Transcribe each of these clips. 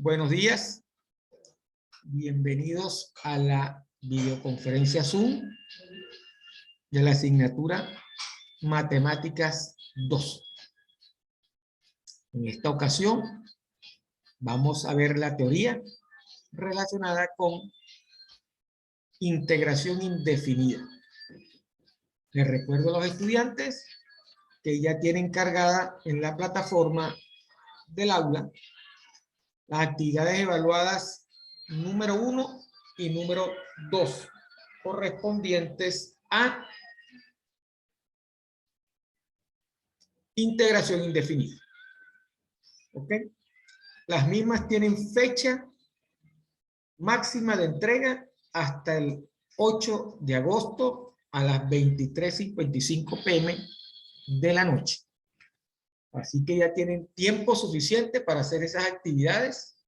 Buenos días, bienvenidos a la videoconferencia Zoom de la asignatura Matemáticas 2. En esta ocasión vamos a ver la teoría relacionada con integración indefinida. Les recuerdo a los estudiantes que ya tienen cargada en la plataforma del aula las actividades evaluadas número 1 y número 2 correspondientes a integración indefinida. ¿Ok? Las mismas tienen fecha máxima de entrega hasta el 8 de agosto a las 23:55 p.m. de la noche. Así que ya tienen tiempo suficiente para hacer esas actividades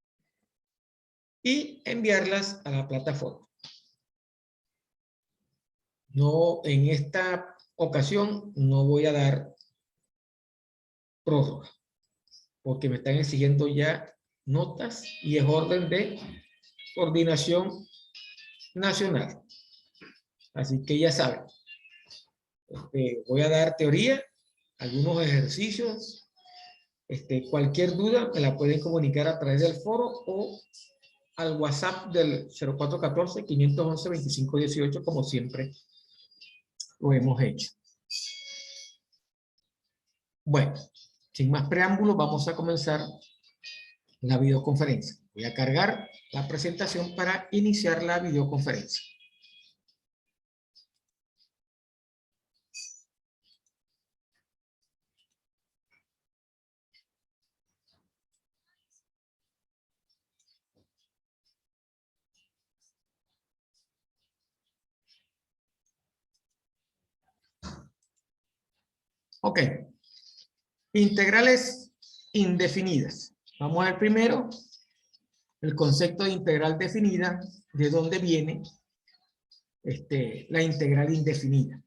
y enviarlas a la plataforma. No, en esta ocasión no voy a dar prórroga, porque me están exigiendo ya notas y es orden de coordinación nacional. Así que ya saben, voy a dar teoría, algunos ejercicios. Cualquier duda me la pueden comunicar a través del foro o al WhatsApp del 0414-511-2518, como siempre lo hemos hecho. Bueno, sin más preámbulos, vamos a comenzar la videoconferencia. Voy a cargar la presentación para iniciar la videoconferencia. Ok. Integrales indefinidas. Vamos a ver primero el concepto de integral definida, de dónde viene la integral indefinida.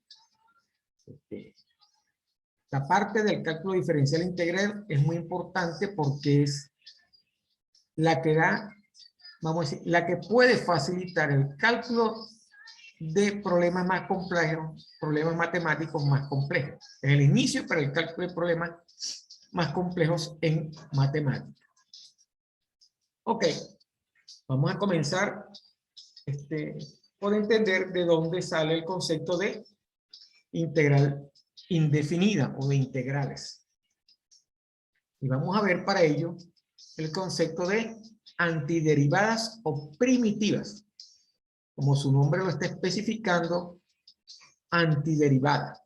La parte del cálculo diferencial integral es muy importante porque es la que da, vamos a decir, la que puede facilitar el cálculo de problemas más complejos, problemas matemáticos más complejos. Es el inicio para el cálculo de problemas más complejos en matemáticas. Ok, vamos a comenzar por entender de dónde sale el concepto de integral indefinida o de integrales. Y vamos a ver para ello el concepto de antiderivadas o primitivas. Como su nombre lo está especificando, antiderivada.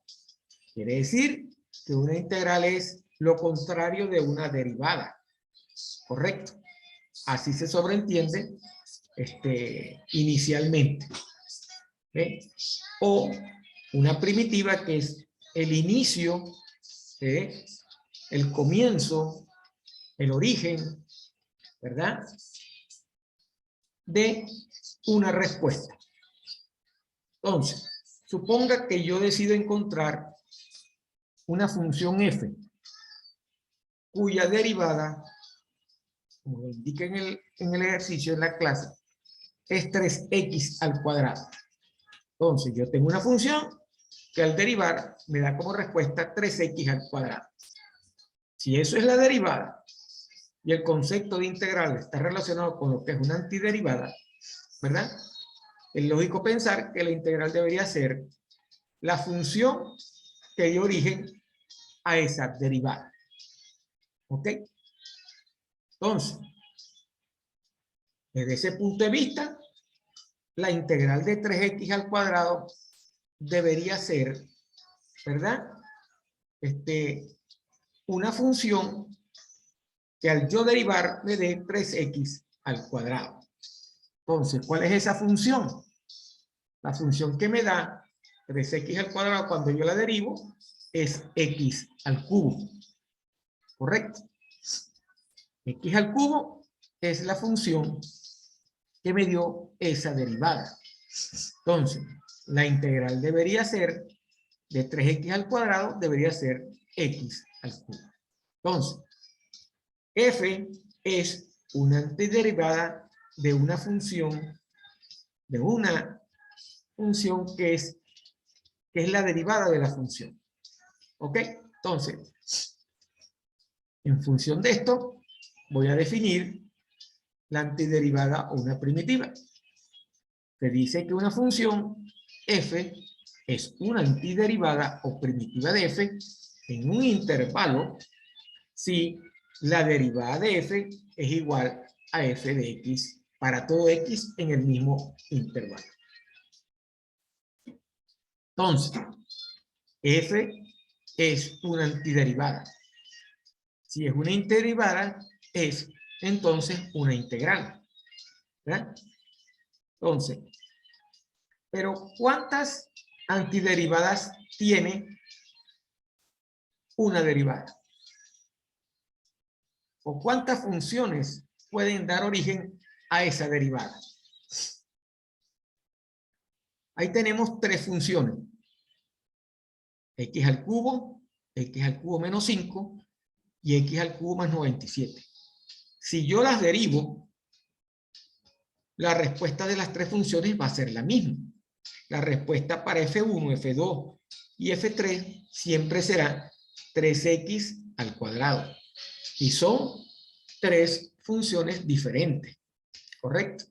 Quiere decir que una integral es lo contrario de una derivada. Correcto. Así se sobreentiende inicialmente. O una primitiva, que es el inicio, el comienzo, el origen, ¿verdad?, de una respuesta. Entonces, suponga que yo decido encontrar una función f cuya derivada, como indica en el ejercicio, en la clase, es 3x al cuadrado. Entonces, yo tengo una función que al derivar me da como respuesta 3x al cuadrado. Si eso es la derivada y el concepto de integral está relacionado con lo que es una antiderivada, ¿verdad?, es lógico pensar que la integral debería ser la función que dio origen a esa derivada. ¿Ok? Entonces, desde ese punto de vista, la integral de 3x al cuadrado debería ser, ¿verdad?, una función que al yo derivar me dé 3x al cuadrado. Entonces, ¿cuál es esa función? La función que me da 3x al cuadrado cuando yo la derivo es x al cubo. ¿Correcto? X al cubo es la función que me dio esa derivada. Entonces, la integral debería ser de 3x al cuadrado, debería ser x al cubo. Entonces, f es una antiderivada de una función que es la derivada de la función. ¿Ok? Entonces, en función de esto, voy a definir la antiderivada o una primitiva. Se dice que una función f es una antiderivada o primitiva de f en un intervalo si la derivada de f es igual a f de x para todo x en el mismo intervalo. Entonces, f es una antiderivada. Si es una antiderivada, es entonces una integral. ¿Verdad? Entonces, pero ¿cuántas antiderivadas tiene una derivada? ¿O cuántas funciones pueden dar origen a esa derivada? Ahí tenemos tres funciones. X al cubo menos 5 y x al cubo más 97. Si yo las derivo, la respuesta de las tres funciones va a ser la misma. La respuesta para f1, f2 y f3 siempre será 3x al cuadrado. Y son tres funciones diferentes, ¿correcto?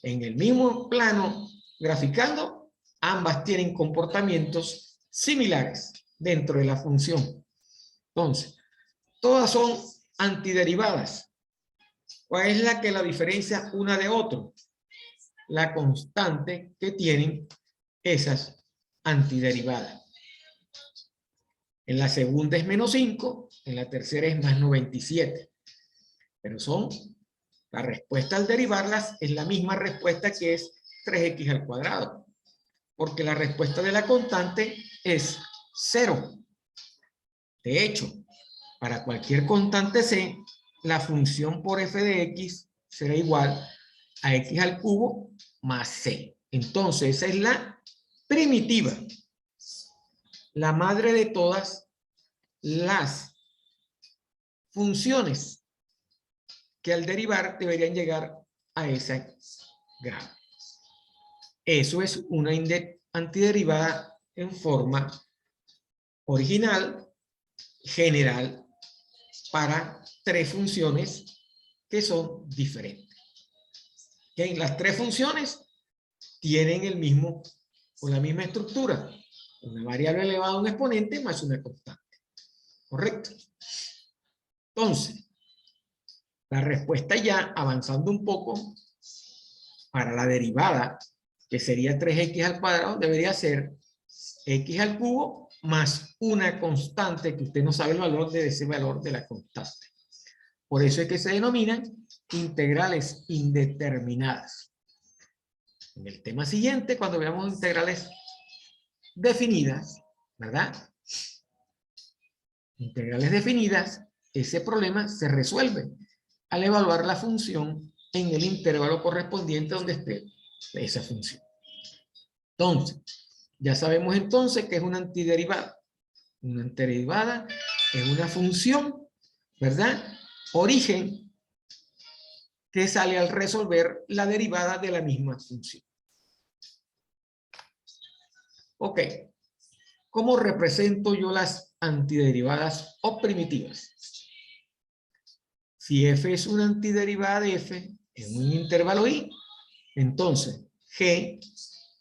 En el mismo plano graficando, ambas tienen comportamientos similares dentro de la función. Entonces, todas son antiderivadas. ¿Cuál es la que la diferencia una de otro? La constante que tienen esas antiderivadas. En la segunda es menos 5, en la tercera es más 97. Pero la respuesta al derivarlas es la misma respuesta que es 3x al cuadrado. Porque la respuesta de la constante es 0. De hecho, para cualquier constante c, la función por f de x será igual a x al cubo más c. Entonces, esa es la primitiva. La madre de todas las funciones que al derivar deberían llegar a ese grado. Eso es una antiderivada en forma original, general, para tres funciones que son diferentes. ¿Okay? Las tres funciones tienen el mismo o la misma estructura. Una variable elevada a un exponente más una constante. ¿Correcto? Entonces, la respuesta ya avanzando un poco para la derivada, que sería 3x al cuadrado, debería ser x al cubo más una constante que usted no sabe el valor de ese valor de la constante. Por eso es que se denominan integrales indeterminadas. En el tema siguiente, cuando veamos integrales definidas, ¿verdad? Integrales definidas, ese problema se resuelve al evaluar la función en el intervalo correspondiente donde esté esa función. Entonces, ya sabemos entonces que es una antiderivada. Una antiderivada es una función, ¿verdad? Origen que sale al resolver la derivada de la misma función. Ok. ¿Cómo represento yo las antiderivadas o primitivas? Si f es una antiderivada de f en un intervalo i, entonces g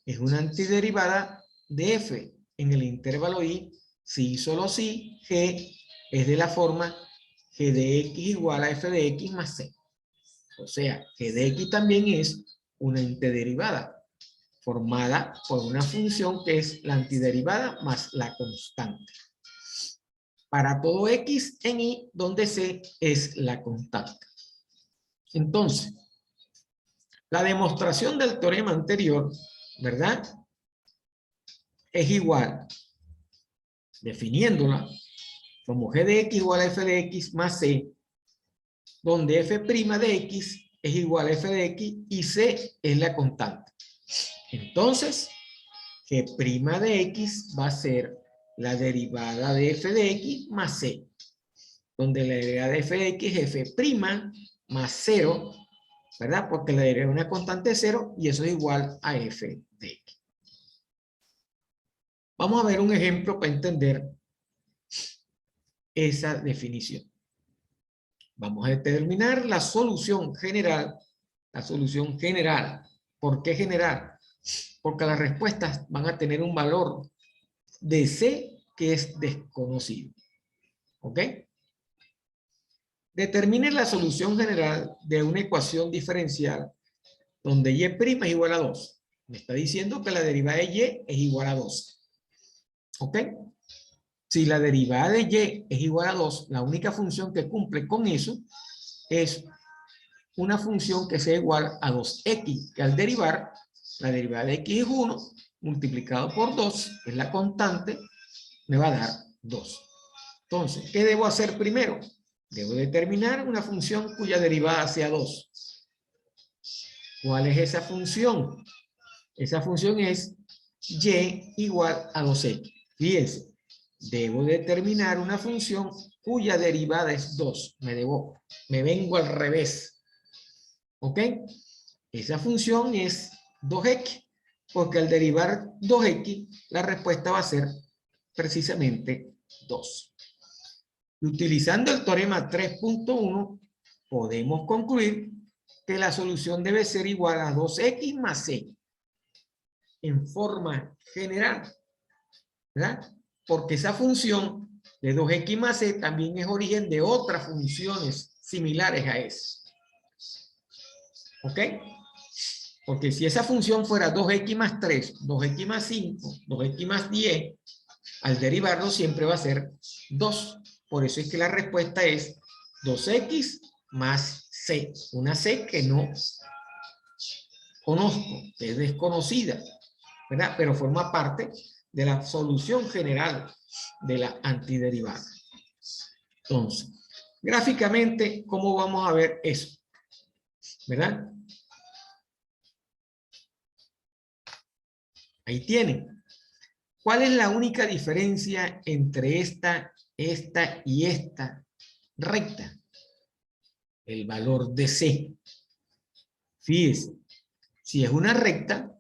es una antiderivada de f en el intervalo i si y solo si g es de la forma g de x igual a f de x más c. O sea, g de x también es una antiderivada formada por una función que es la antiderivada más la constante. Para todo x en y, donde c es la constante. Entonces, la demostración del teorema anterior, ¿verdad? Es igual, definiéndola como g de x igual a f de x más c, donde f' de x es igual a f de x y c es la constante. Entonces, g' de x va a ser la derivada de f de x más c, donde la derivada de f de x es f' más 0, ¿verdad? Porque la derivada de una constante es 0 y eso es igual a f de x. Vamos a ver un ejemplo para entender esa definición. Vamos a determinar la solución general. La solución general. ¿Por qué general? Porque las respuestas van a tener un valor de C que es desconocido. ¿Ok? Determine la solución general de una ecuación diferencial donde y' es igual a 2. Me está diciendo que la derivada de y es igual a 2. ¿Ok? Si la derivada de y es igual a 2, la única función que cumple con eso es una función que sea igual a 2x, que al derivar, la derivada de x es 1, multiplicado por 2, que es la constante, me va a dar 2. Entonces, ¿qué debo hacer primero? Debo determinar una función cuya derivada sea 2. ¿Cuál es esa función? Esa función es y igual a 2x. Fíjense, debo determinar una función cuya derivada es 2. Me vengo al revés. ¿Ok? Esa función es 2x, porque al derivar 2x, la respuesta va a ser precisamente 2. Y utilizando el teorema 3.1, podemos concluir que la solución debe ser igual a 2x más c en forma general, ¿verdad? Porque esa función de 2x más c también es origen de otras funciones similares a esa. ¿Ok? Porque si esa función fuera 2x más 3, 2x más 5, 2x más 10, al derivarlo siempre va a ser 2. Por eso es que la respuesta es 2x más c. Una c que no conozco, que es desconocida, ¿verdad? Pero forma parte de la solución general de la antiderivada. Entonces, gráficamente, ¿cómo vamos a ver eso? ¿Verdad? Ahí tienen. ¿Cuál es la única diferencia entre esta y esta recta? El valor de C. Fíjese, si es una recta,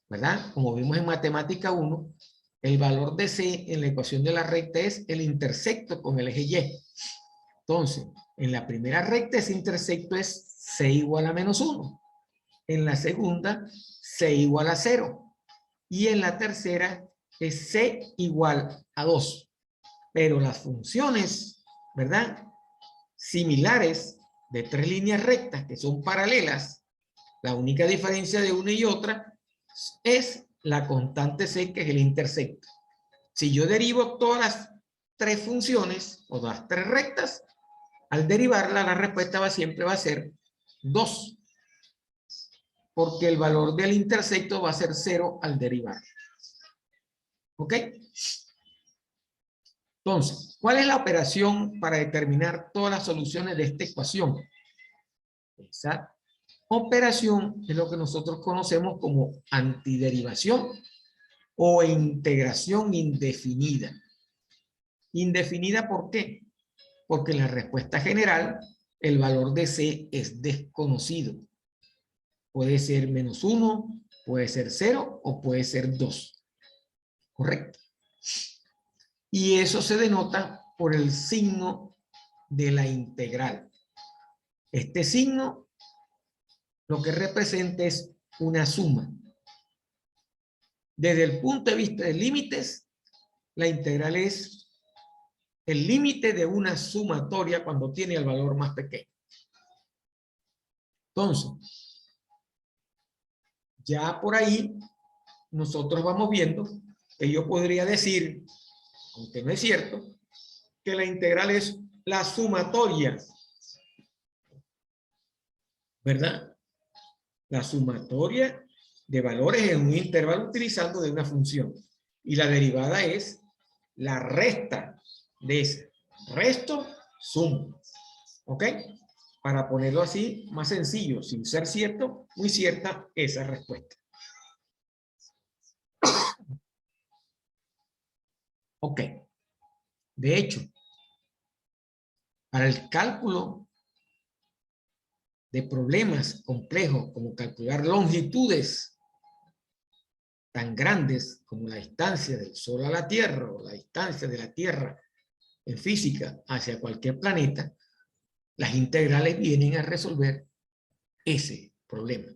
¿verdad? Como vimos en matemática 1, el valor de C en la ecuación de la recta es el intersecto con el eje Y. Entonces, en la primera recta ese intersecto es C igual a menos 1. En la segunda, C igual a 0. Y en la tercera es C igual a 2. Pero las funciones, ¿verdad? Similares de tres líneas rectas que son paralelas, la única diferencia de una y otra es la constante C, que es el intersecto. Si yo derivo todas las tres funciones o las tres rectas, al derivarla la respuesta siempre va a ser 2. Porque el valor del intersecto va a ser 0 al derivar. ¿Ok? Entonces, ¿cuál es la operación para determinar todas las soluciones de esta ecuación? Esa operación es lo que nosotros conocemos como antiderivación o integración indefinida. ¿Indefinida por qué? Porque en la respuesta general el valor de C es desconocido. Puede ser menos 1, puede ser 0 o puede ser 2. ¿Correcto? Y eso se denota por el signo de la integral. Este signo lo que representa es una suma. Desde el punto de vista de límites, la integral es el límite de una sumatoria cuando tiene el valor más pequeño. Entonces, ya por ahí nosotros vamos viendo que yo podría decir, aunque no es cierto, que la integral es la sumatoria, ¿verdad? La sumatoria de valores en un intervalo utilizando de una función. Y la derivada es la resta de ese. Resto, suma. ¿Ok? Para ponerlo así, más sencillo, sin ser cierto, muy cierta esa respuesta. Ok. De hecho, para el cálculo de problemas complejos como calcular longitudes tan grandes como la distancia del Sol a la Tierra o la distancia de la Tierra en física hacia cualquier planeta, las integrales vienen a resolver ese problema.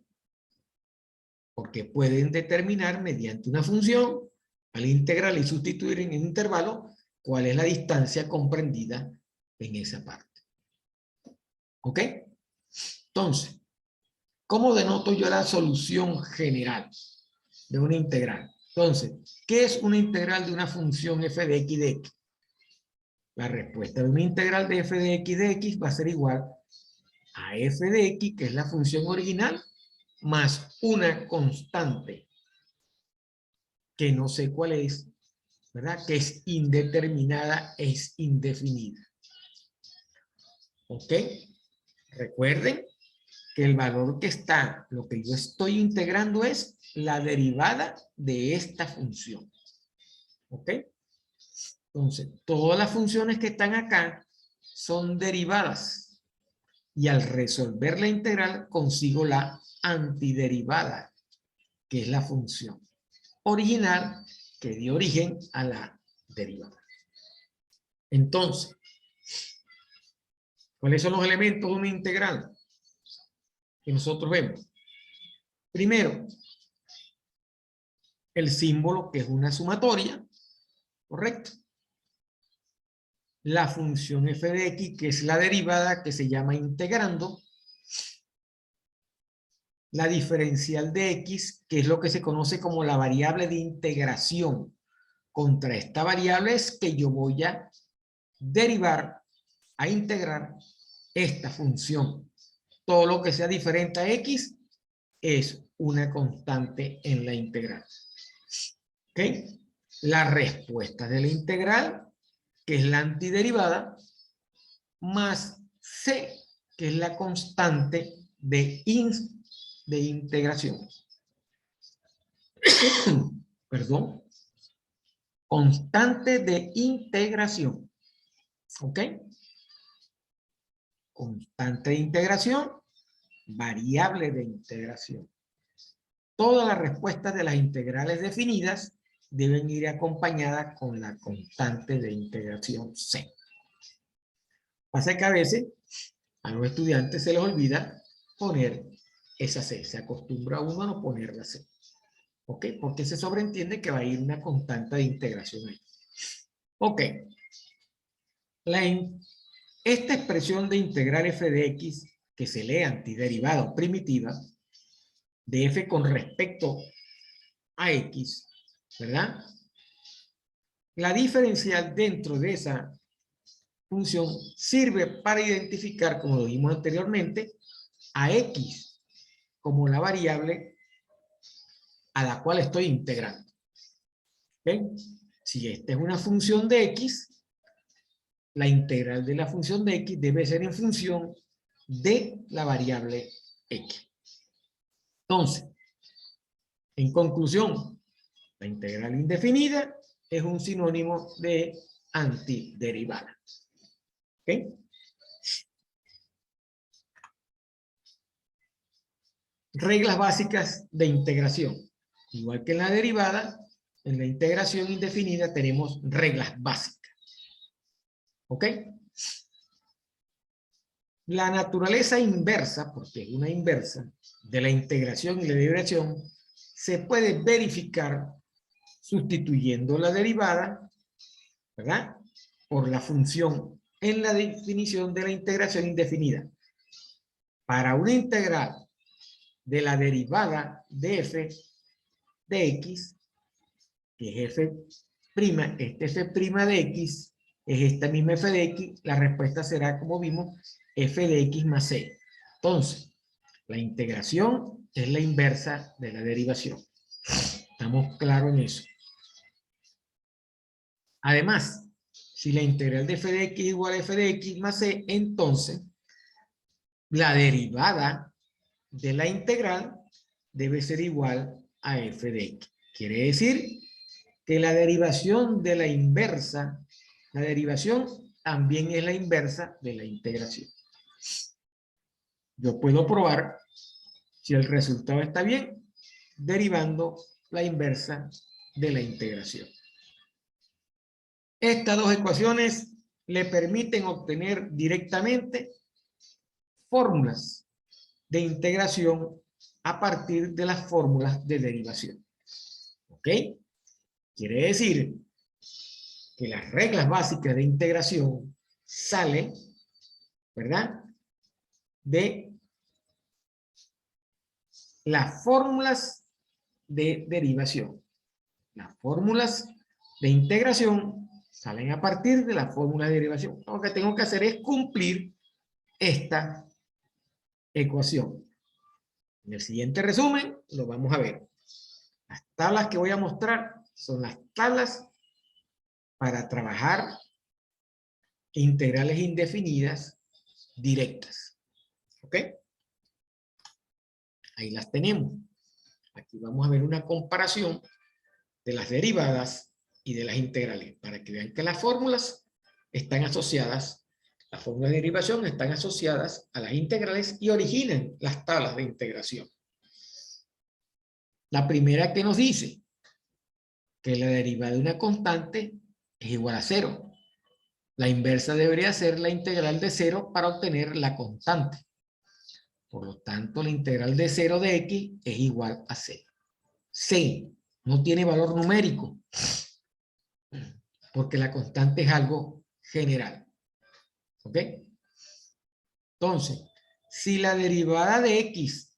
Porque pueden determinar mediante una función al integral y sustituir en un intervalo cuál es la distancia comprendida en esa parte. ¿Ok? Entonces, ¿cómo denoto yo la solución general de una integral? Entonces, ¿qué es una integral de una función f de x de x? La respuesta de una integral de f de x va a ser igual a f de x, que es la función original, más una constante, que no sé cuál es, ¿verdad? Que es indeterminada, es indefinida. ¿Ok? Recuerden que el valor que está, lo que yo estoy integrando es la derivada de esta función. ¿Ok? Entonces, todas las funciones que están acá son derivadas. Y al resolver la integral consigo la antiderivada, que es la función original que dio origen a la derivada. Entonces, ¿cuáles son los elementos de una integral que nosotros vemos? Primero, el símbolo, que es una sumatoria, ¿correcto? La función f de x, que es la derivada, que se llama integrando. La diferencial de x, que es lo que se conoce como la variable de integración. Contra esta variable es que yo voy a derivar, a integrar esta función. Todo lo que sea diferente a x es una constante en la integral. ¿Ok? La respuesta de la integral, que es la antiderivada, más c, que es la constante de integración. Perdón. Constante de integración. ¿Ok? Constante de integración, variable de integración. Todas las respuestas de las integrales definidas deben ir acompañadas con la constante de integración C. Pasa que a veces a los estudiantes se les olvida poner esa C. Se acostumbra uno a no poner la C. ¿Ok? Porque se sobreentiende que va a ir una constante de integración ahí. Ok. Esta expresión de integral f de x, que se lee antiderivada o primitiva, de f con respecto a x, ¿verdad? La diferencial dentro de esa función sirve para identificar, como lo vimos anteriormente, a x como la variable a la cual estoy integrando. ¿Ven? Si esta es una función de x, la integral de la función de x debe ser en función de la variable x. Entonces, en conclusión, la integral indefinida es un sinónimo de antiderivada. ¿Ok? Reglas básicas de integración. Igual que en la derivada, en la integración indefinida tenemos reglas básicas. ¿Ok? La naturaleza inversa, porque es una inversa, de la integración y la derivación, se puede verificar sustituyendo la derivada, ¿verdad?, por la función en la definición de la integración indefinida. Para una integral de la derivada de f de x, que es f', este f' de x es esta misma f de x, la respuesta será, como vimos, f de x más c. Entonces, la integración es la inversa de la derivación. ¿Estamos claros en eso? Además, si la integral de f de x es igual a f de x más c, entonces la derivada de la integral debe ser igual a f de x. Quiere decir que la derivación de la inversa, la derivación también es la inversa de la integración. yo puedo probar si el resultado está bien derivando la inversa de la integración. Estas dos ecuaciones le permiten obtener directamente fórmulas de integración a partir de las fórmulas de derivación. ¿Ok? Quiere decir que las reglas básicas de integración salen, ¿verdad?, de las fórmulas de derivación. Las fórmulas de integración salen a partir de la fórmula de derivación. Lo que tengo que hacer es cumplir esta ecuación. En el siguiente resumen lo vamos a ver. Las tablas que voy a mostrar son las tablas para trabajar integrales indefinidas directas. ¿Ok? Ahí las tenemos. Aquí vamos a ver una comparación de las derivadas y de las integrales, para que vean que las fórmulas están asociadas, las fórmulas de derivación están asociadas a las integrales y originan las tablas de integración. La primera que nos dice que la derivada de una constante es igual a 0. La inversa debería ser la integral de 0 para obtener la constante. Por lo tanto, la integral de 0 de x es igual a 0. C no tiene valor numérico, porque la constante es algo general. ¿Ok? Entonces, si la derivada de x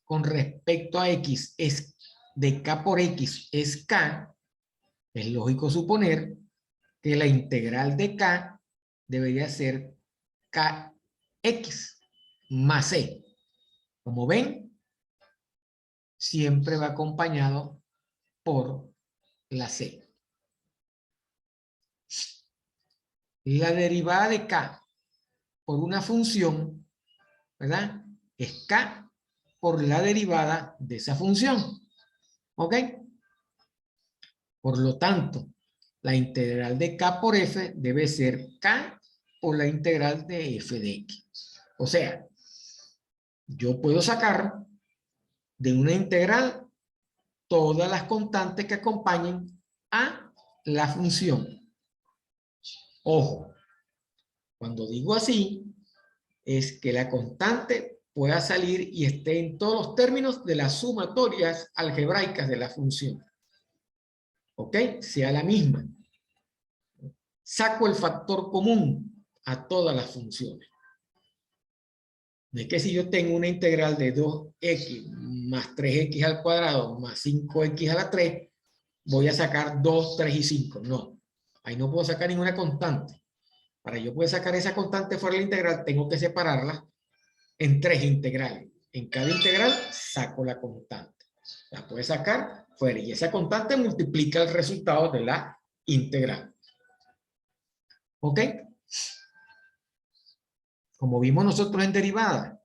con respecto a x es de k por x es k, es lógico suponer que la integral de k debería ser kx más c. Como ven, siempre va acompañado por la c. La derivada de k por una función, ¿verdad?, es k por la derivada de esa función. ¿Ok? Por lo tanto, la integral de k por f debe ser k por la integral de f de x. O sea, yo puedo sacar de una integral todas las constantes que acompañen a la función. Ojo, cuando digo así, es que la constante pueda salir y esté en todos los términos de las sumatorias algebraicas de la función. ¿Ok? Sea la misma. Saco el factor común a todas las funciones. No es que si yo tengo una integral de 2x más 3x al cuadrado más 5x a la 3, voy a sacar 2, 3 y 5. No, ahí no puedo sacar ninguna constante. Para yo poder sacar esa constante fuera de la integral, tengo que separarla en 3 integrales. En cada integral saco la constante. La puedo sacar fuera y esa constante multiplica el resultado de la integral. ¿Ok? Como vimos nosotros en derivada,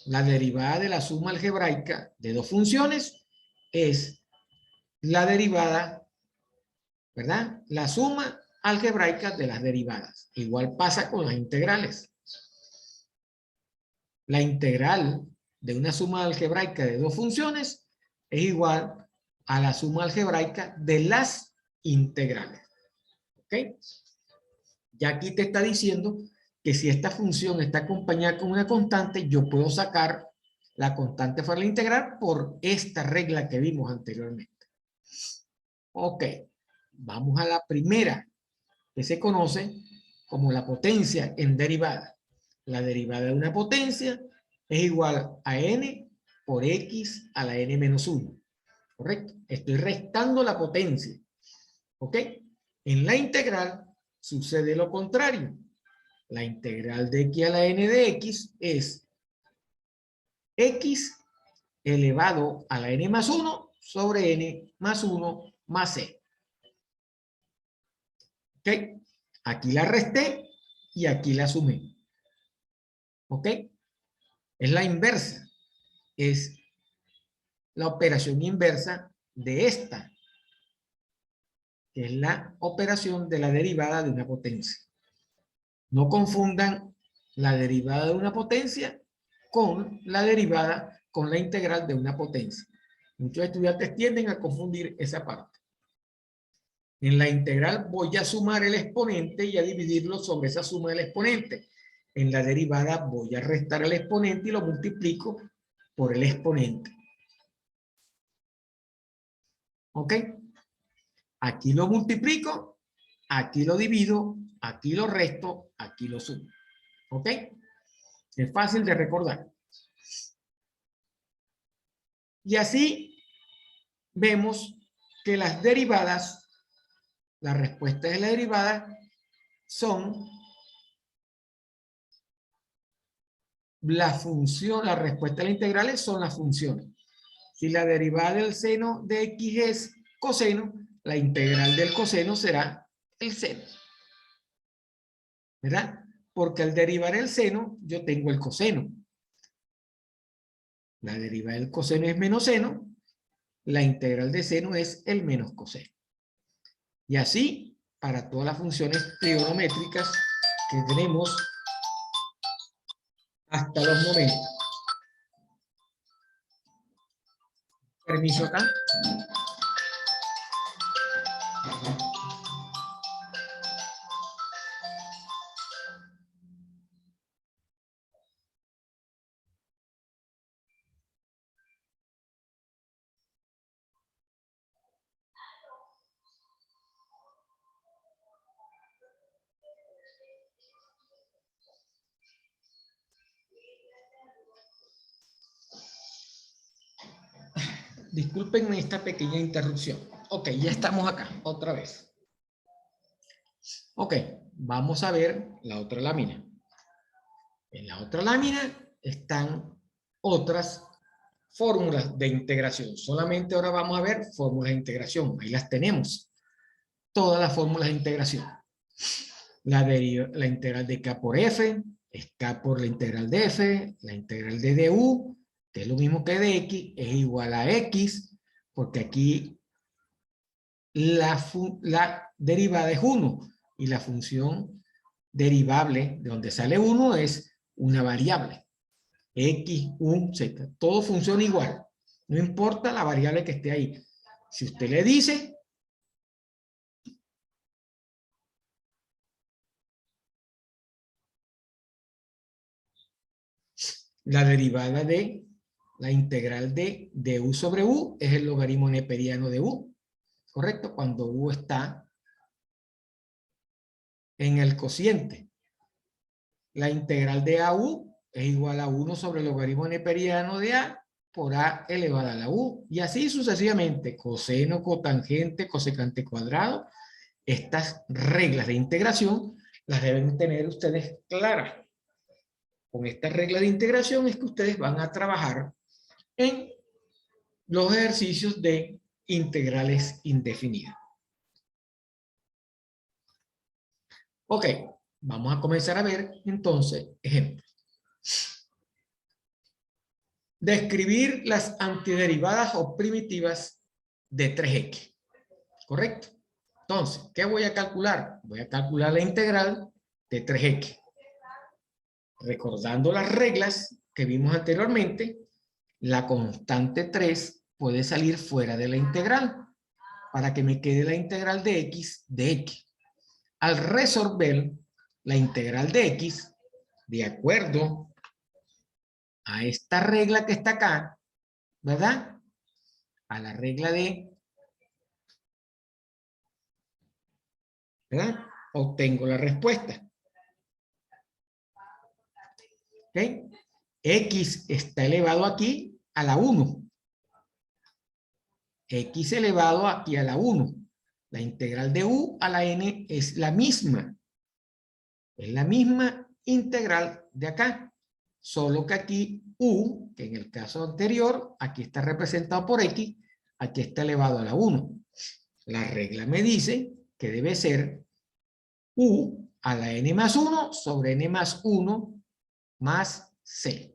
la derivada de la suma algebraica de dos funciones es la derivada, ¿verdad?, la suma algebraica de las derivadas. Igual pasa con las integrales. La integral de una suma algebraica de dos funciones es igual a la suma algebraica de las integrales. ¿Ok? Ya aquí te está diciendo que si esta función está acompañada con una constante, yo puedo sacar la constante fuera de la integral por esta regla que vimos anteriormente. Ok, vamos a la primera, que se conoce como la potencia en derivada. La derivada de una potencia es igual a n por x a la n menos 1. ¿Correcto? Estoy restando la potencia. ¿Ok? En la integral sucede lo contrario. La integral de x a la n de x es x elevado a la n más 1 sobre n más 1 más c. ¿Ok? Aquí la resté y aquí la sumé. ¿Ok? Es la inversa. Es la operación inversa de esta, que es la operación de la derivada de una potencia. No confundan la derivada de una potencia con la derivada con la integral de una potencia. Muchos estudiantes tienden a confundir esa parte. En la integral voy a sumar el exponente y a dividirlo sobre esa suma del exponente. En la derivada voy a restar el exponente y lo multiplico por el exponente. ¿Ok? Aquí lo multiplico, aquí lo divido, aquí lo resto, aquí lo sumo. ¿Ok? Es fácil de recordar. Y así vemos que las derivadas, las respuestas de la derivada son la función, la respuesta de las integrales son las funciones. Si la derivada del seno de x es coseno, la integral del coseno será el seno. ¿Verdad? Porque al derivar el seno, yo tengo el coseno. La derivada del coseno es menos seno, la integral de seno es el menos coseno. Y así, para todas las funciones trigonométricas que tenemos hasta los momentos. Permiso acá. Discúlpenme esta pequeña interrupción. Ok, ya estamos acá, otra vez. Ok, vamos a ver la otra lámina. En la otra lámina están otras fórmulas de integración. Solamente ahora vamos a ver fórmulas de integración. Ahí las tenemos. Todas las fórmulas de integración. La integral de k por f es k por la integral de f. La integral de du, que es lo mismo que de x, es igual a x, porque aquí la derivada es 1 y la función derivable de donde sale 1 es una variable. X, U, Z. Todo funciona igual. No importa la variable que esté ahí. Si usted le dice la derivada de la integral de U sobre U es el logaritmo neperiano de U. ¿Correcto? Cuando U está en el cociente. La integral de AU es igual a 1 sobre el logaritmo neperiano de A por A elevada a la U. Y así sucesivamente. Coseno, cotangente, cosecante cuadrado. Estas reglas de integración las deben tener ustedes claras. Con estas reglas de integración es que ustedes van a trabajar en los ejercicios de integrales indefinidas. Ok, vamos a comenzar a ver entonces ejemplos. Describir las antiderivadas o primitivas de 3x. ¿Correcto? Entonces, ¿qué voy a calcular? Voy a calcular la integral de 3x. Recordando las reglas que vimos anteriormente, la constante 3 puede salir fuera de la integral para que me quede la integral de x de x. Al resolver la integral de x, de acuerdo a esta regla que está acá, ¿verdad? A la regla de, ¿verdad? Obtengo la respuesta. ¿Ok? X está elevado aquí a la 1. X elevado aquí a la 1. La integral de U a la N es la misma. Es la misma integral de acá. Solo que aquí U, que en el caso anterior, aquí está representado por X, aquí está elevado a la 1. La regla me dice que debe ser U a la N más 1 sobre N más 1 más C.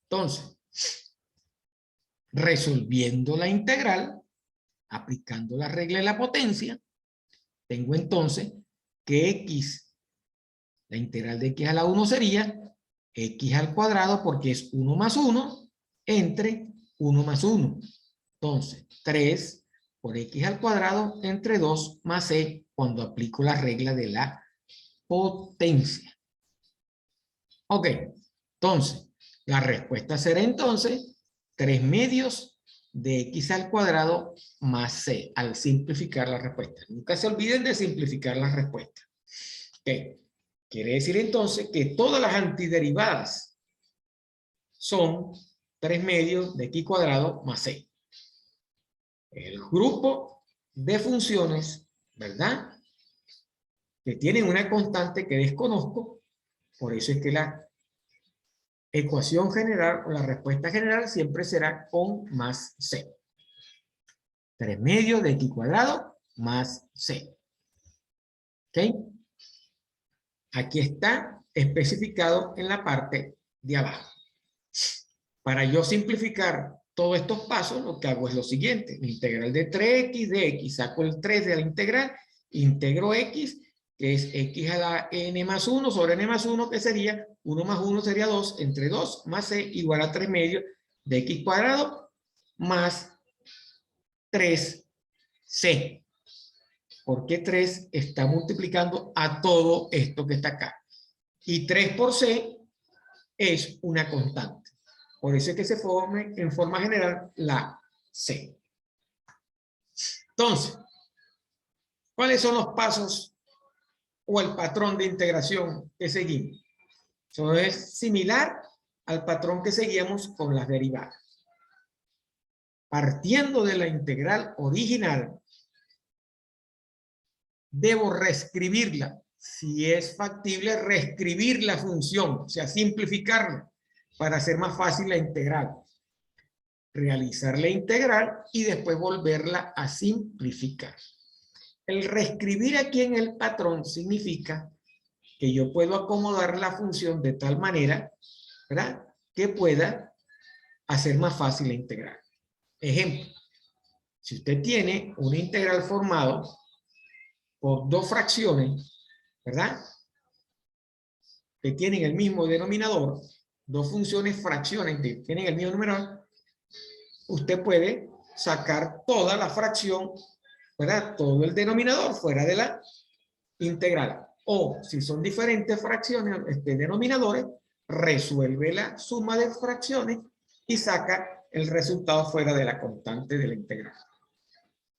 Entonces, Resolviendo la integral, aplicando la regla de la potencia, tengo entonces que x, la integral de x a la 1 sería x al cuadrado, porque es 1 más 1, entre 1 más 1. Entonces, 3 por x al cuadrado entre 2 más c, cuando aplico la regla de la potencia. Ok, entonces, la respuesta será entonces 3 medios de x al cuadrado más c, al simplificar la respuesta. Nunca se olviden de simplificar la respuesta. Ok, quiere decir entonces que todas las antiderivadas son 3 medios de x cuadrado más c. El grupo de funciones, ¿verdad?, que tienen una constante que desconozco, por eso es que la ecuación general o la respuesta general siempre será con más c. 3 medios de x cuadrado más c. ¿Ok? Aquí está especificado en la parte de abajo. Para yo simplificar todos estos pasos, lo que hago es lo siguiente. La integral de 3x de x, saco el 3 de la integral, integro x, que es x a la n más 1 sobre n más 1, que sería 1 más 1 sería 2, entre 2 más c igual a 3 medios de x cuadrado más 3c. Porque 3 está multiplicando a todo esto que está acá. Y 3 por c es una constante. Por eso es que se forme en forma general la c. Entonces, ¿cuáles son los pasos o el patrón de integración que seguimos? Eso es similar al patrón que seguíamos con las derivadas. Partiendo de la integral original, debo reescribirla. Si es factible, reescribir la función, o sea, simplificarla para hacer más fácil la integral. Realizar la integral y después volverla a simplificar. El reescribir aquí en el patrón significa que yo puedo acomodar la función de tal manera, ¿verdad?, que pueda hacer más fácil la integral. Ejemplo, si usted tiene una integral formado por dos fracciones, ¿verdad?, que tienen el mismo denominador, dos funciones fracciones que tienen el mismo denominador, usted puede sacar toda la fracción, ¿verdad?, todo el denominador fuera de la integral. O si son diferentes fracciones, denominadores, resuelve la suma de fracciones y saca el resultado fuera de la constante de la integral.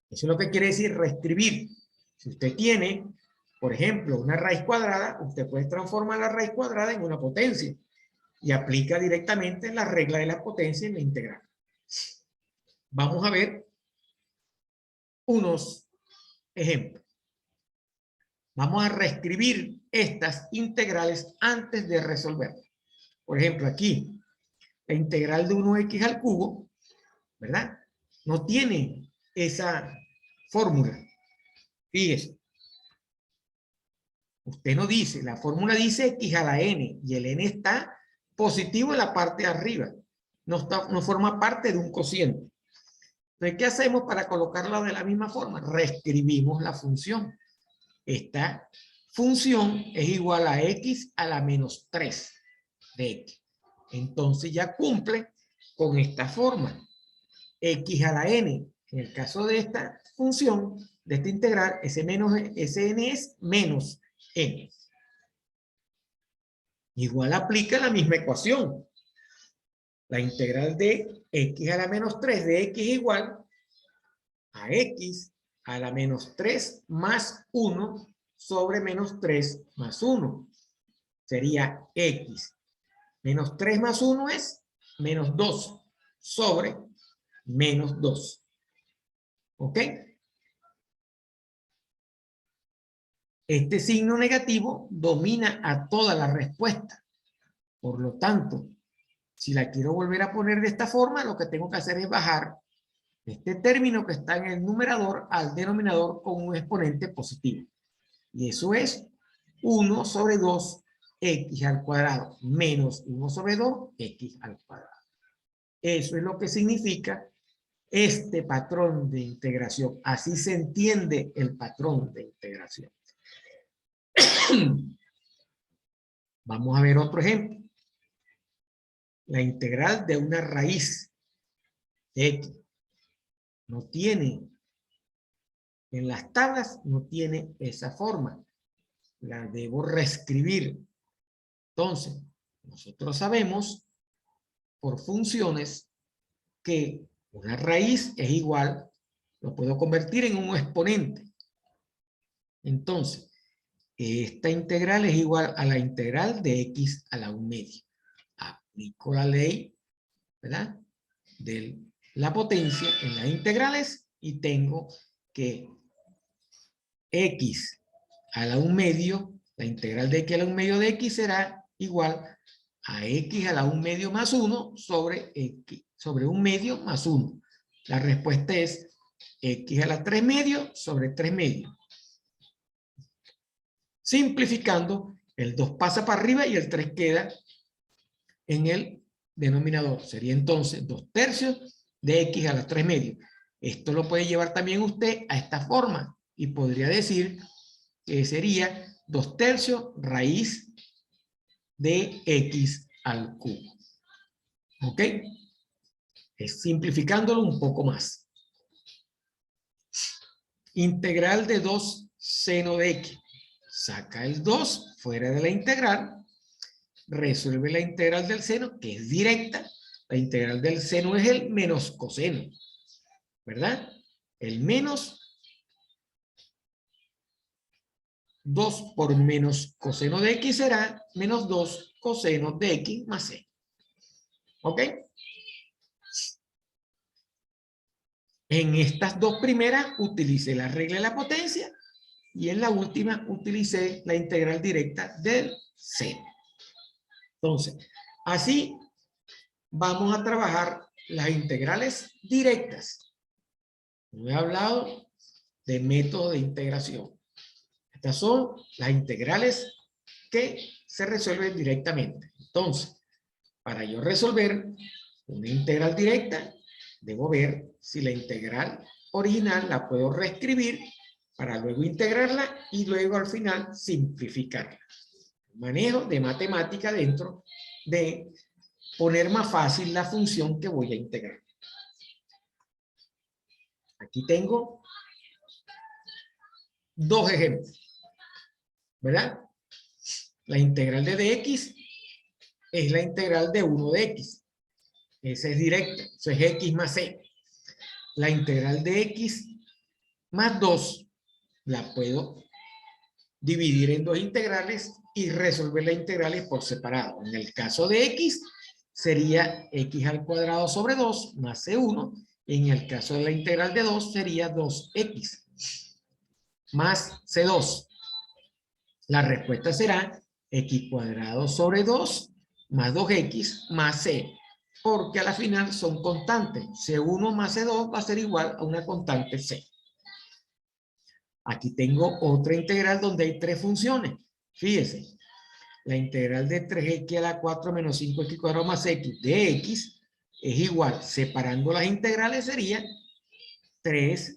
Eso es lo que quiere decir reescribir. Si usted tiene, por ejemplo, una raíz cuadrada, usted puede transformar la raíz cuadrada en una potencia y aplica directamente la regla de la potencia en la integral. Vamos a ver unos ejemplos. Vamos a reescribir estas integrales antes de resolverlas. Por ejemplo, aquí, la integral de 1x al cubo, ¿verdad?, no tiene esa fórmula. Fíjese. Usted no dice, la fórmula dice x a la n, y el n está positivo en la parte de arriba. No forma parte de un cociente. Entonces, ¿qué hacemos para colocarla de la misma forma? Reescribimos la función. Esta función es igual a x a la menos 3 de x. Entonces ya cumple con esta forma. X a la n. En el caso de esta función, de esta integral, ese n es menos n. Igual aplica la misma ecuación. La integral de x a la menos 3 de x igual a x a la menos 3 más 1 sobre menos 3 más 1. Sería x. Menos 3 más 1 es menos 2 sobre menos 2. ¿Ok? Este signo negativo domina a toda la respuesta. Por lo tanto, si la quiero volver a poner de esta forma, lo que tengo que hacer es bajar este término que está en el numerador al denominador con un exponente positivo. Y eso es 1 sobre 2 x al cuadrado menos 1 sobre 2 x al cuadrado. Eso es lo que significa este patrón de integración. Así se entiende el patrón de integración. Vamos a ver otro ejemplo. La integral de una raíz de X no tiene, en las tablas no tiene esa forma. La debo reescribir. Entonces, nosotros sabemos por funciones que una raíz es igual, lo puedo convertir en un exponente. Entonces, esta integral es igual a la integral de X a la 1/2. Aplico la ley, ¿verdad?, de la potencia en las integrales y tengo que X a la 1/2, la integral de X a la 1/2 de X será igual a X a la 1/2 más 1 sobre X, sobre 1/2 más 1. La respuesta es X a la 3/2 sobre 3/2. Simplificando, el 2 pasa para arriba y el 3 queda en el denominador. Sería entonces 2/3 de X a la 3/2. Esto lo puede llevar también usted a esta forma y podría decir que sería 2/3 raíz de X al cubo. ¿Ok? Es simplificándolo un poco más. Integral de 2 seno de X. Saca el 2 fuera de la integral. Resuelve la integral del seno, que es directa. La integral del seno es el menos coseno, ¿verdad? El menos 2 por menos coseno de X será menos 2 coseno de X más C. ¿Ok? En estas dos primeras utilicé la regla de la potencia y en la última utilicé la integral directa del seno. Entonces, así vamos a trabajar las integrales directas. No he hablado de método de integración. Estas son las integrales que se resuelven directamente. Entonces, para yo resolver una integral directa, debo ver si la integral original la puedo reescribir para luego integrarla y luego al final simplificarla. Manejo de matemática dentro de poner más fácil la función que voy a integrar. Aquí tengo dos ejemplos, ¿verdad? La integral de dx es la integral de 1 de x. Esa es directa, eso es x más c. La integral de x más 2 la puedo dividir en dos integrales y resolver las integrales por separado. En el caso de x sería x al cuadrado sobre 2 más c1. En el caso de la integral de 2 sería 2x más c2. La respuesta será x cuadrado sobre 2 más 2x más c, porque a la final son constantes. C1 más C2 va a ser igual a una constante C. Aquí tengo otra integral donde hay tres funciones. Fíjese, la integral de 3x a la 4 menos 5x cuadrado más x de x es igual, separando las integrales sería 3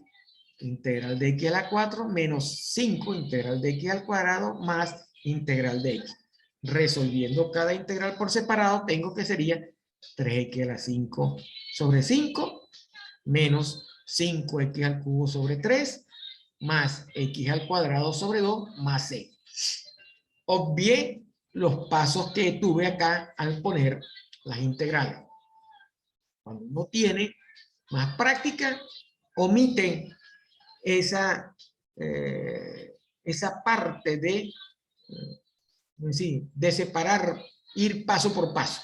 integral de x a la 4 menos 5 integral de x al cuadrado más integral de x. Resolviendo cada integral por separado, tengo que sería 3x a la 5 sobre 5 menos 5x al cubo sobre 3 más x al cuadrado sobre 2 más c. Obvié los pasos que tuve acá al poner las integrales. Cuando uno tiene más práctica, omite esa parte de separar, ir paso por paso.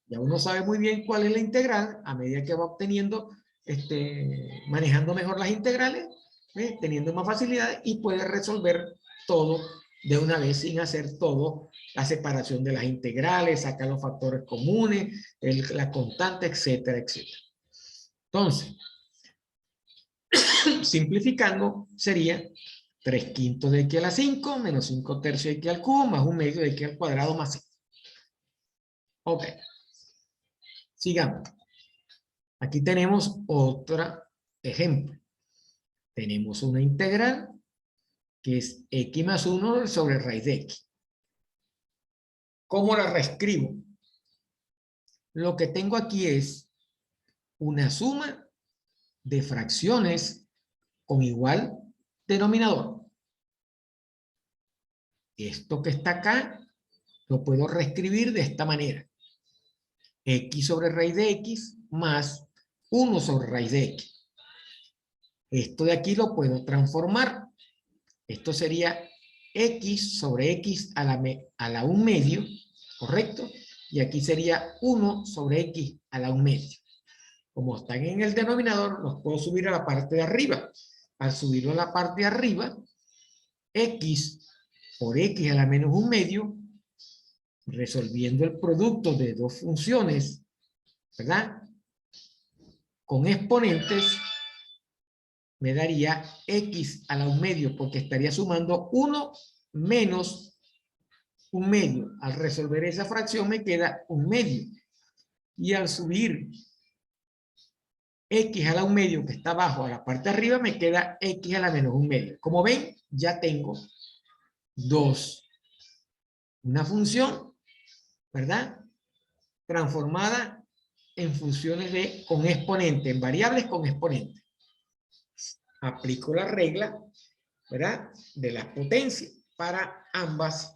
Ya uno sabe muy bien cuál es la integral a medida que va obteniendo, manejando mejor las integrales, teniendo más facilidad y puede resolver todo de una vez sin hacer todo, la separación de las integrales, sacar los factores comunes, la constante, etcétera, etcétera. Entonces, simplificando, sería 3/5 de x a la 5 menos 5/3 de x al cubo más 1/2 de x al cuadrado más c. Ok. Sigamos. Aquí tenemos otro ejemplo. Tenemos una integral que es x más 1 sobre raíz de x. ¿Cómo la reescribo? Lo que tengo aquí es una suma de fracciones con igual denominador. Esto que está acá lo puedo reescribir de esta manera. X sobre raíz de x más 1 sobre raíz de x. Esto de aquí lo puedo transformar. Esto sería x sobre x a la 1 medio, ¿correcto? Y aquí sería 1 sobre x a la 1 medio. Como están en el denominador, los puedo subir a la parte de arriba. Al subirlo a la parte de arriba, x por x a la menos 1 medio, resolviendo el producto de dos funciones, ¿verdad? Con exponentes, me daría x a la 1 medio, porque estaría sumando 1 menos 1 medio. Al resolver esa fracción me queda 1 medio. Y al subir x a la 1 medio, que está abajo a la parte de arriba, me queda x a la menos 1 medio. Como ven, ya tengo una función, ¿verdad? Transformada en funciones con exponente, en variables con exponente. Aplico la regla, ¿verdad?, de las potencias para ambas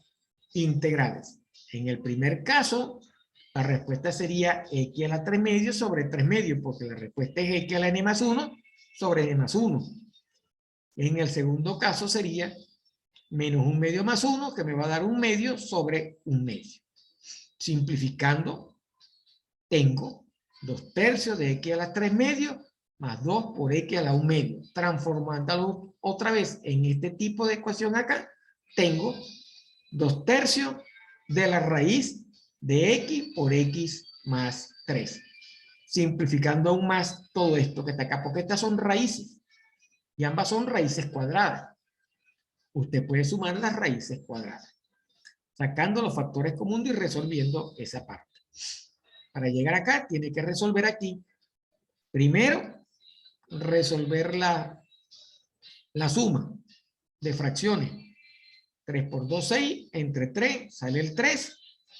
integrales. En el primer caso, la respuesta sería x a la 3 medios sobre 3 medios, porque la respuesta es x a la n más 1 sobre n más 1. En el segundo caso sería menos 1 medio más 1, que me va a dar 1 medio sobre 1 medio. Simplificando, tengo 2 tercios de x a la 3 medios más 2 por x a la 1 medio. Transformándolo otra vez en este tipo de ecuación acá, tengo 2 tercios de la raíz de x por x más 3. Simplificando aún más todo esto que está acá, porque estas son raíces y ambas son raíces cuadradas. Usted puede sumar las raíces cuadradas, sacando los factores comunes y resolviendo esa parte. Para llegar acá, tiene que resolver aquí. Primero, resolver la suma de fracciones. 3 por 2, 6. Entre 3 sale el 3,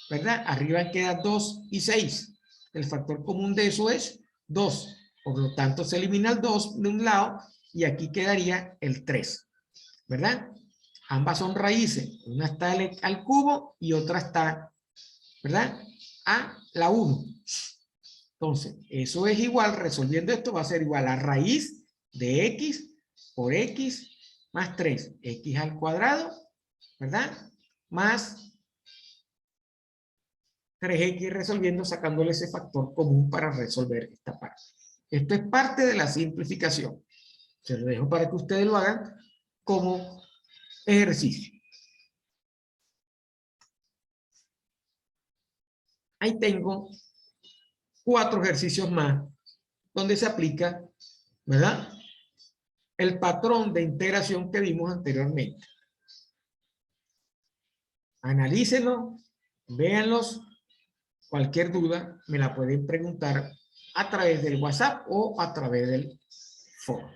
¿verdad? Arriba queda 2 y 6. El factor común de eso es 2. Por lo tanto, se elimina el 2 de un lado y aquí quedaría el 3, ¿verdad? Ambas son raíces. Una está al cubo y otra está, ¿verdad?, a la 1. Entonces, eso es igual, resolviendo esto va a ser igual a raíz de x por x más 3. X al cuadrado, ¿verdad?, más 3x resolviendo, sacándole ese factor común para resolver esta parte. Esto es parte de la simplificación. Se lo dejo para que ustedes lo hagan como ejercicio. Ahí tengo 4 ejercicios más donde se aplica, ¿verdad?, el patrón de integración que vimos anteriormente. Analícenlo, véanlos. Cualquier duda me la pueden preguntar a través del WhatsApp o a través del foro.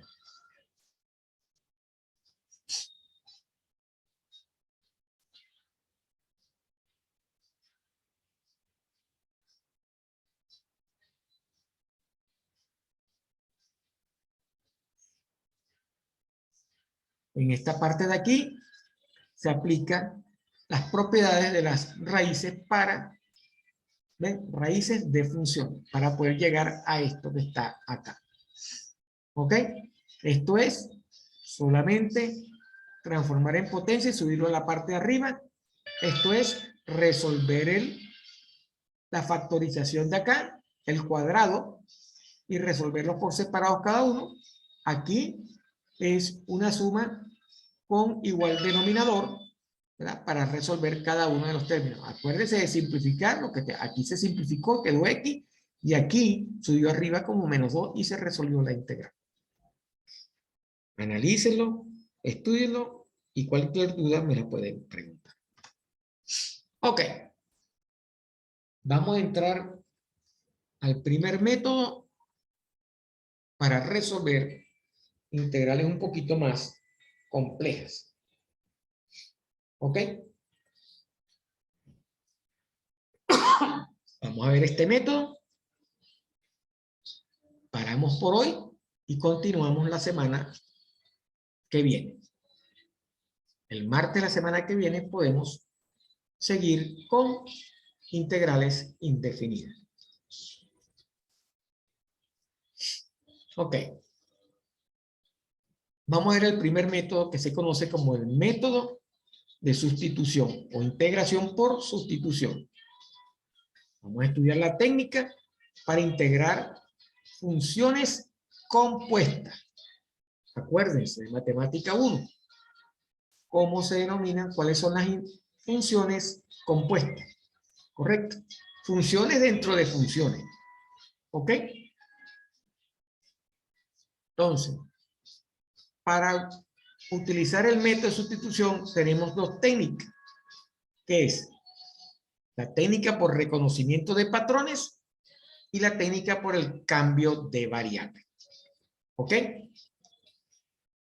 En esta parte de aquí se aplican las propiedades de las raíces para, ¿ven?, raíces de función, para poder llegar a esto que está acá. ¿Ok? Esto es solamente transformar en potencia y subirlo a la parte de arriba. Esto es resolver la factorización de acá, el cuadrado, y resolverlos por separados cada uno. Aquí es una suma con igual denominador, ¿verdad?, para resolver cada uno de los términos. Acuérdense de simplificar, lo que aquí se simplificó, quedó x, y aquí subió arriba como menos 2 y se resolvió la integral. Analícenlo, estudienlo y cualquier duda me la pueden preguntar. Ok. Vamos a entrar al primer método para resolver integrales un poquito más complejas. ¿Ok? Vamos a ver este método. Paramos por hoy y continuamos la semana que viene. El martes de la semana que viene podemos seguir con integrales indefinidas. Ok. Vamos a ver el primer método que se conoce como el método de sustitución o integración por sustitución. Vamos a estudiar la técnica para integrar funciones compuestas. Acuérdense de matemática 1. ¿Cómo se denominan? ¿Cuáles son las funciones compuestas? ¿Correcto? Funciones dentro de funciones. ¿Ok? Entonces, para utilizar el método de sustitución tenemos dos técnicas, que es la técnica por reconocimiento de patrones y la técnica por el cambio de variable. ¿Ok?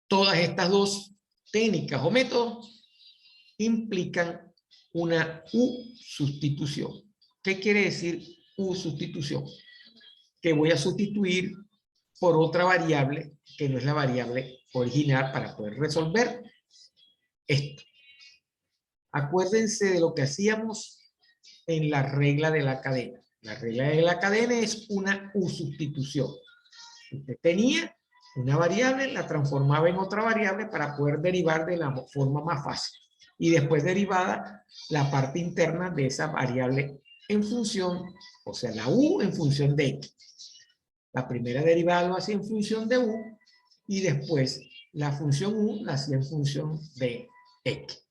Todas estas dos técnicas o métodos implican una U sustitución. ¿Qué quiere decir U sustitución? Que voy a sustituir por otra variable que no es la variable original para poder resolver esto. Acuérdense de lo que hacíamos en la regla de la cadena. La regla de la cadena es una U sustitución. Usted tenía una variable, la transformaba en otra variable para poder derivar de la forma más fácil. Y después derivada la parte interna de esa variable en función, o sea, la U en función de X. La primera derivada lo hacía en función de U y después la función U la hacía en función de X.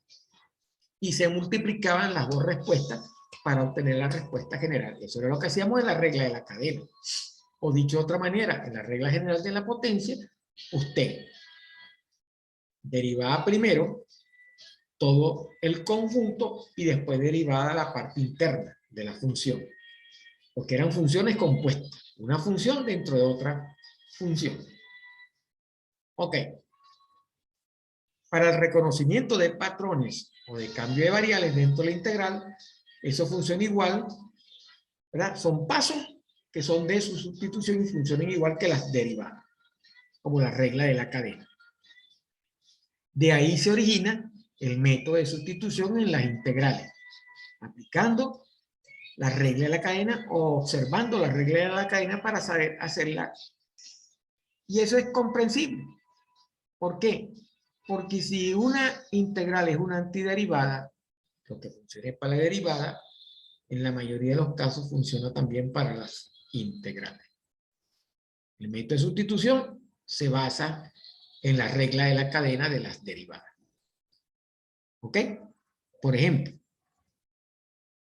Y se multiplicaban las dos respuestas para obtener la respuesta general. Eso era lo que hacíamos en la regla de la cadena. O dicho de otra manera, en la regla general de la potencia, usted derivaba primero todo el conjunto y después derivaba la parte interna de la función. Porque eran funciones compuestas. Una función dentro de otra función. Ok. Para el reconocimiento de patrones o de cambio de variables dentro de la integral, eso funciona igual, ¿verdad? Son pasos que son de su sustitución y funcionan igual que las derivadas, como la regla de la cadena. De ahí se origina el método de sustitución en las integrales, aplicando la regla de la cadena o observando la regla de la cadena para saber hacerla. Y eso es comprensible. ¿Por qué? Porque si una integral es una antiderivada, lo que funciona para la derivada, en la mayoría de los casos funciona también para las integrales. El método de sustitución se basa en la regla de la cadena de las derivadas. ¿Ok? Por ejemplo,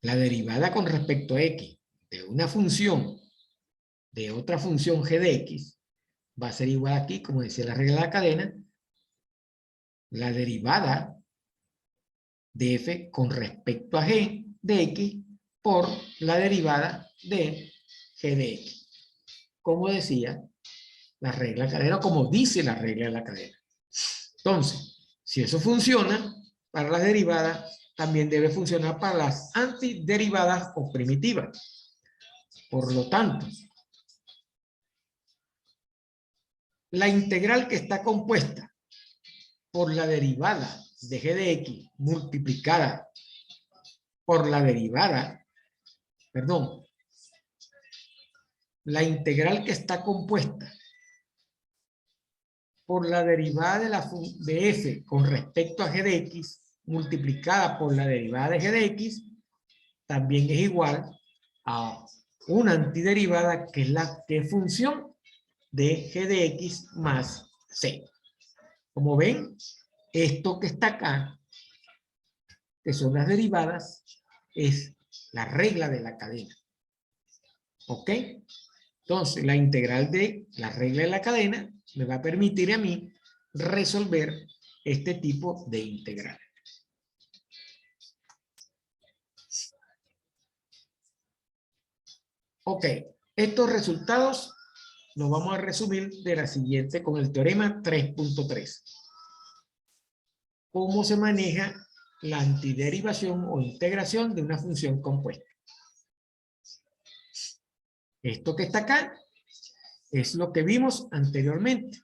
la derivada con respecto a x de una función de otra función g de x va a ser igual aquí, como decía la regla de la cadena, la derivada de f con respecto a g de x por la derivada de g de x. Como decía la regla de la cadena, como dice la regla de la cadena. Entonces, si eso funciona para las derivadas, también debe funcionar para las antiderivadas o primitivas. Por lo tanto, la integral que está compuesta por la derivada de g de x multiplicada por la derivada, perdón, la integral que está compuesta por la derivada de f con respecto a g de x multiplicada por la derivada de g de x también es igual a una antiderivada que es la que es función de g de x más c. Como ven, esto que está acá, que son las derivadas, es la regla de la cadena. ¿Ok? Entonces, la integral de la regla de la cadena me va a permitir a mí resolver este tipo de integral. Ok, estos resultados lo vamos a resumir de la siguiente, con el teorema 3.3. ¿Cómo se maneja la antiderivación o integración de una función compuesta? Esto que está acá es lo que vimos anteriormente.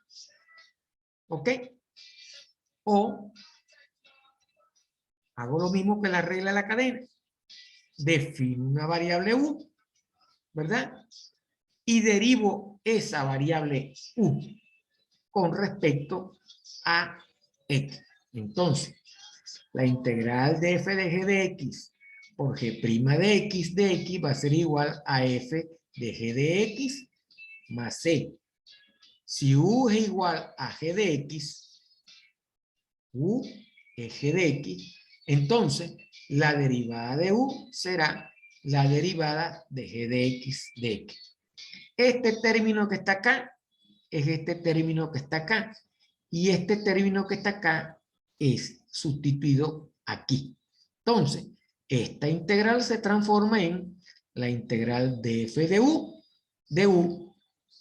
¿Ok? O hago lo mismo que la regla de la cadena. Defino una variable u, ¿verdad? Y derivo esa variable u con respecto a x. Entonces, la integral de f de g de x por g' de x va a ser igual a f de g de x más c. Si u es igual a g de x, u es g de x, entonces la derivada de u será la derivada de g de x. Este término que está acá es este término que está acá. Y este término que está acá es sustituido aquí. Entonces, esta integral se transforma en la integral de f de u.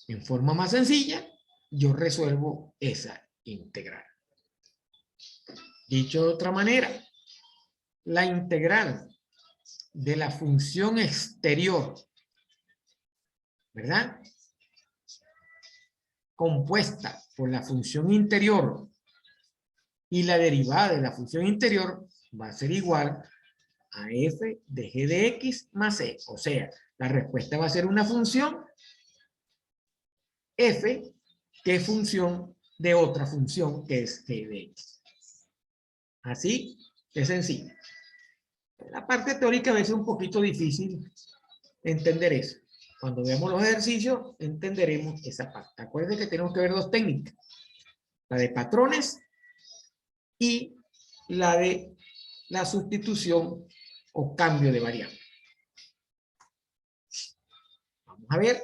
En forma más sencilla, yo resuelvo esa integral. Dicho de otra manera, la integral de la función exterior, ¿verdad?, compuesta por la función interior y la derivada de la función interior va a ser igual a f de g de x más c. O sea, la respuesta va a ser una función f que es función de otra función que es g de x. Así de sencillo. La parte teórica a veces es un poquito difícil entender eso. Cuando veamos los ejercicios, entenderemos esa parte. Acuérdense que tenemos que ver dos técnicas. La de patrones y la de la sustitución o cambio de variable. Vamos a ver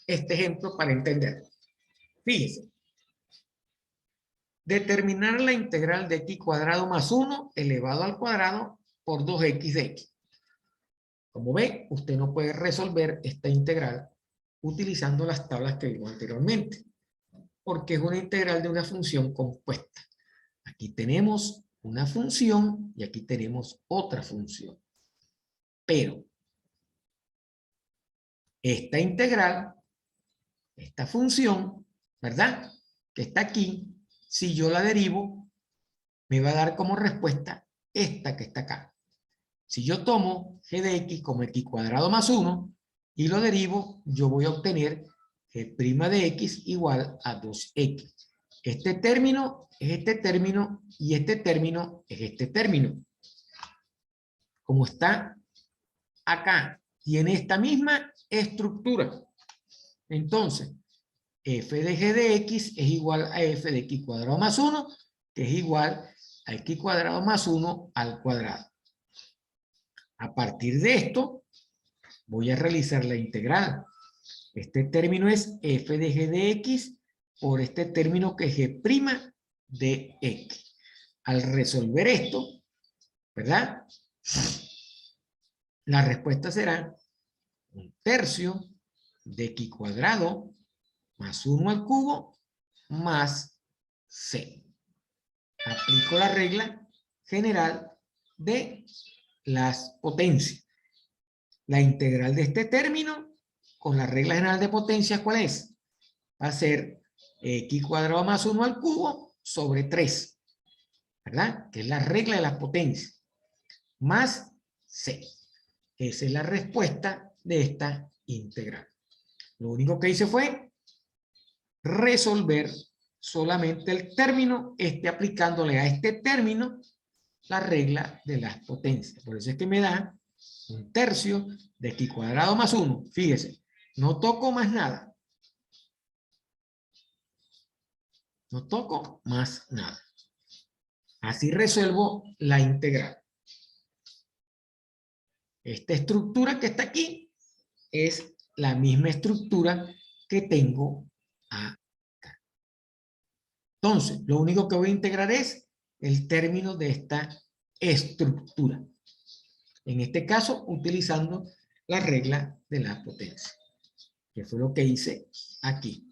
este ejemplo para entenderlo. Fíjense. Determinar la integral de x cuadrado más 1 elevado al cuadrado por 2x de x. Como ve, usted no puede resolver esta integral utilizando las tablas que vimos anteriormente, porque es una integral de una función compuesta. Aquí tenemos una función y aquí tenemos otra función. Pero esta integral, esta función, ¿verdad?, que está aquí, si yo la derivo, me va a dar como respuesta esta que está acá. Si yo tomo g de x como x cuadrado más 1 y lo derivo, yo voy a obtener g' de x igual a 2x. Este término es este término y este término es este término. Como está acá, tiene esta misma estructura. Entonces, f de g de x es igual a f de x cuadrado más 1, que es igual a x cuadrado más 1 al cuadrado. A partir de esto, voy a realizar la integral. Este término es f de g de x por este término que es g' de x. Al resolver esto, ¿verdad?, la respuesta será 1/3 de x cuadrado más 1 al cubo más c. Aplico la regla general de las potencias. La integral de este término con la regla general de potencias, ¿cuál es? Va a ser x cuadrado más 1 al cubo sobre 3, ¿verdad?, que es la regla de las potencias, más c. Esa es la respuesta de esta integral. Lo único que hice fue resolver solamente el término, aplicándole a este término la regla de las potencias. Por eso es que me da 1/3 de x cuadrado más 1. Fíjese, no toco más nada. No toco más nada. Así resuelvo la integral. Esta estructura que está aquí es la misma estructura que tengo acá. Entonces, lo único que voy a integrar es el término de esta estructura. En este caso, utilizando la regla de la potencia. que fue lo que hice aquí.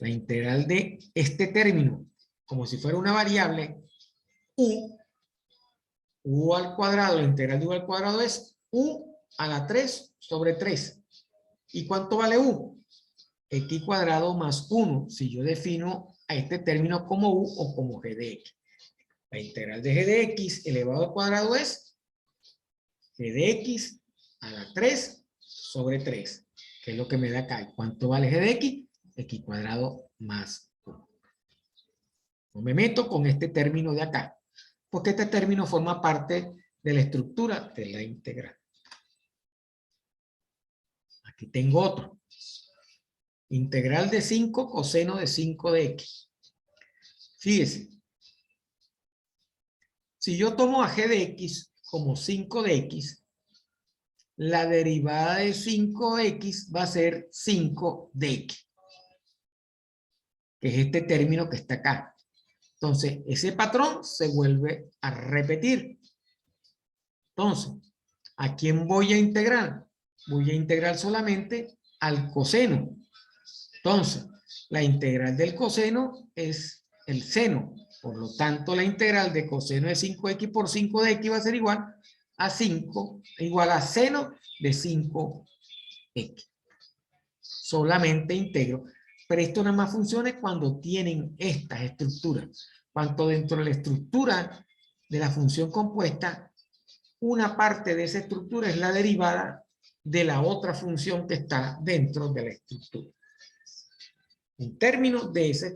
La integral de este término, como si fuera una variable, u al cuadrado, la integral de u al cuadrado es u a la 3 sobre 3. ¿Y cuánto vale u? X cuadrado más 1, si yo defino a este término como u o como g de x. La integral de g de x elevado al cuadrado es g de x a la 3 sobre 3, que es lo que me da acá. ¿Cuánto vale g de x? X cuadrado más 1. No me meto con este término de acá, porque este término forma parte de la estructura de la integral. Aquí tengo otro. Integral de 5 coseno de 5 de x. Fíjese. Si yo tomo a g de x como 5 de x, la derivada de 5x va a ser 5 de x, que es este término que está acá. Entonces, ese patrón se vuelve a repetir. Entonces, ¿a quién voy a integrar? Voy a integrar solamente al coseno. Entonces, la integral del coseno es el seno. Por lo tanto, la integral de coseno de 5x por 5 de x va a ser igual a 5, igual a seno de 5x. Solamente integro. Pero esto nada más funciona cuando tienen estas estructuras. Cuando dentro de la estructura de la función compuesta, una parte de esa estructura es la derivada de la otra función que está dentro de la estructura. En términos de esa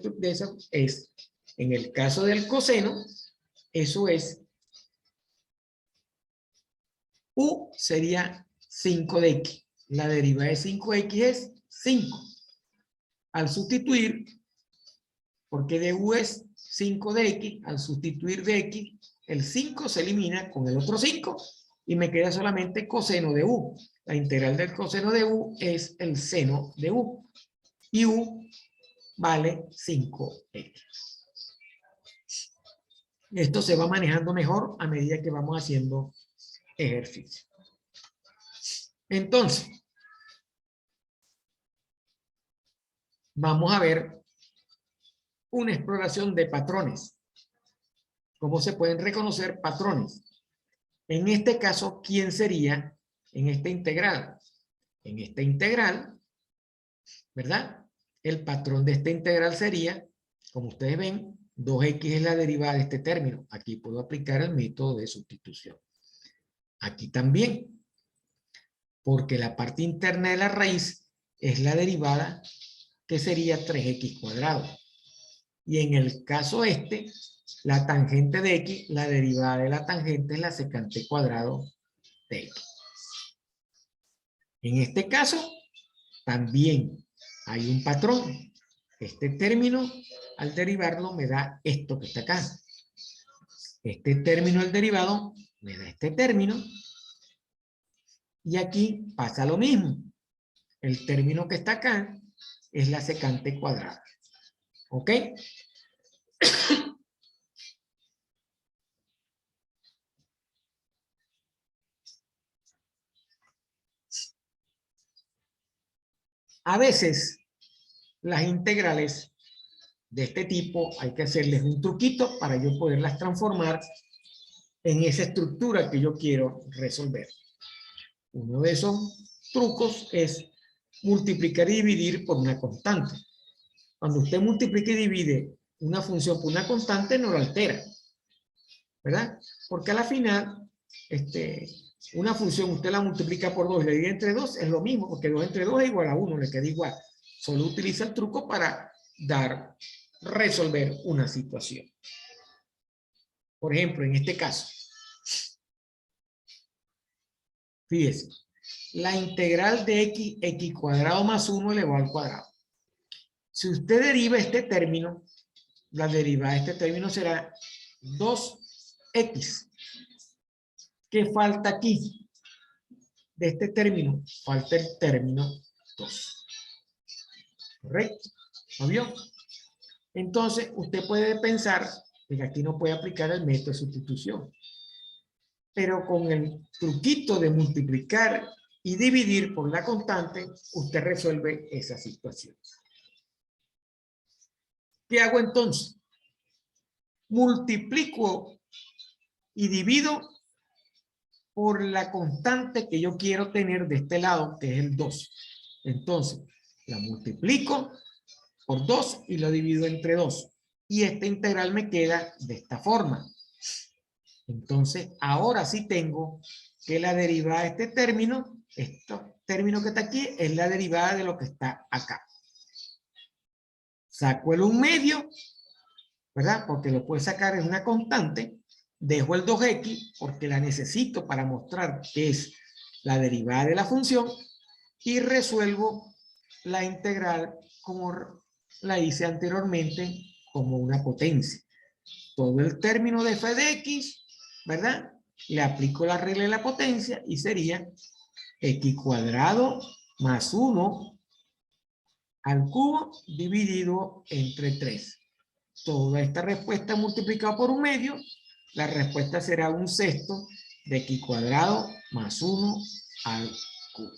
es, en el caso del coseno, eso es, u sería 5 de x. La derivada de 5x es 5. Al sustituir, porque de u es 5 de x, al sustituir de x, el 5 se elimina con el otro 5 y me queda solamente coseno de u. La integral del coseno de u es el seno de u. Y u vale 5x. Esto se va manejando mejor a medida que vamos haciendo ejercicio. Entonces, vamos a ver una exploración de patrones. ¿Cómo se pueden reconocer patrones? En este caso, ¿quién sería en esta integral? En esta integral, ¿verdad? El patrón de esta integral sería, como ustedes ven, 2x es la derivada de este término. Aquí puedo aplicar el método de sustitución. Aquí también, porque la parte interna de la raíz es la derivada que sería 3x cuadrado. Y en el caso este, la tangente de x, la derivada de la tangente es la secante cuadrado de x. En este caso, también hay un patrón. Este término, al derivarlo, me da esto que está acá. Este término, el derivado, me da este término. Y aquí pasa lo mismo. El término que está acá es la secante cuadrada. ¿Ok? A veces, las integrales de este tipo hay que hacerles un truquito para yo poderlas transformar en esa estructura que yo quiero resolver. Uno de esos trucos es multiplicar y dividir por una constante. Cuando usted multiplica y divide una función por una constante, no la altera, ¿verdad? Porque a la final, una función usted la multiplica por 2 y la divide entre 2, es lo mismo, porque 2 entre 2 es igual a 1, le queda igual. Solo utiliza el truco para resolver una situación. Por ejemplo, en este caso, fíjese, la integral de x cuadrado más 1 elevado al cuadrado. Si usted deriva este término, la derivada de este término será 2x. ¿Qué falta aquí? De este término, falta el término 2. ¿Correcto? ¿Lo vio? Entonces, usted puede pensar que aquí no puede aplicar el método de sustitución. Pero con el truquito de multiplicar y dividir por la constante, usted resuelve esa situación. ¿Qué hago entonces? Multiplico y divido por la constante que yo quiero tener de este lado, que es el 2. Entonces, la multiplico por 2 y lo divido entre 2. Y esta integral me queda de esta forma. Entonces, ahora sí tengo que la derivada de este término que está aquí, es la derivada de lo que está acá. Saco el 1/2, ¿verdad? Porque lo puedo sacar en una constante. Dejo el 2x porque la necesito para mostrar que es la derivada de la función. Y resuelvo la integral como la hice anteriormente, como una potencia. Todo el término de f de x, ¿verdad? Le aplico la regla de la potencia y sería x cuadrado más 1 al cubo dividido entre 3. Toda esta respuesta multiplicada por 1/2, la respuesta será 1/6 de x cuadrado más 1 al cubo.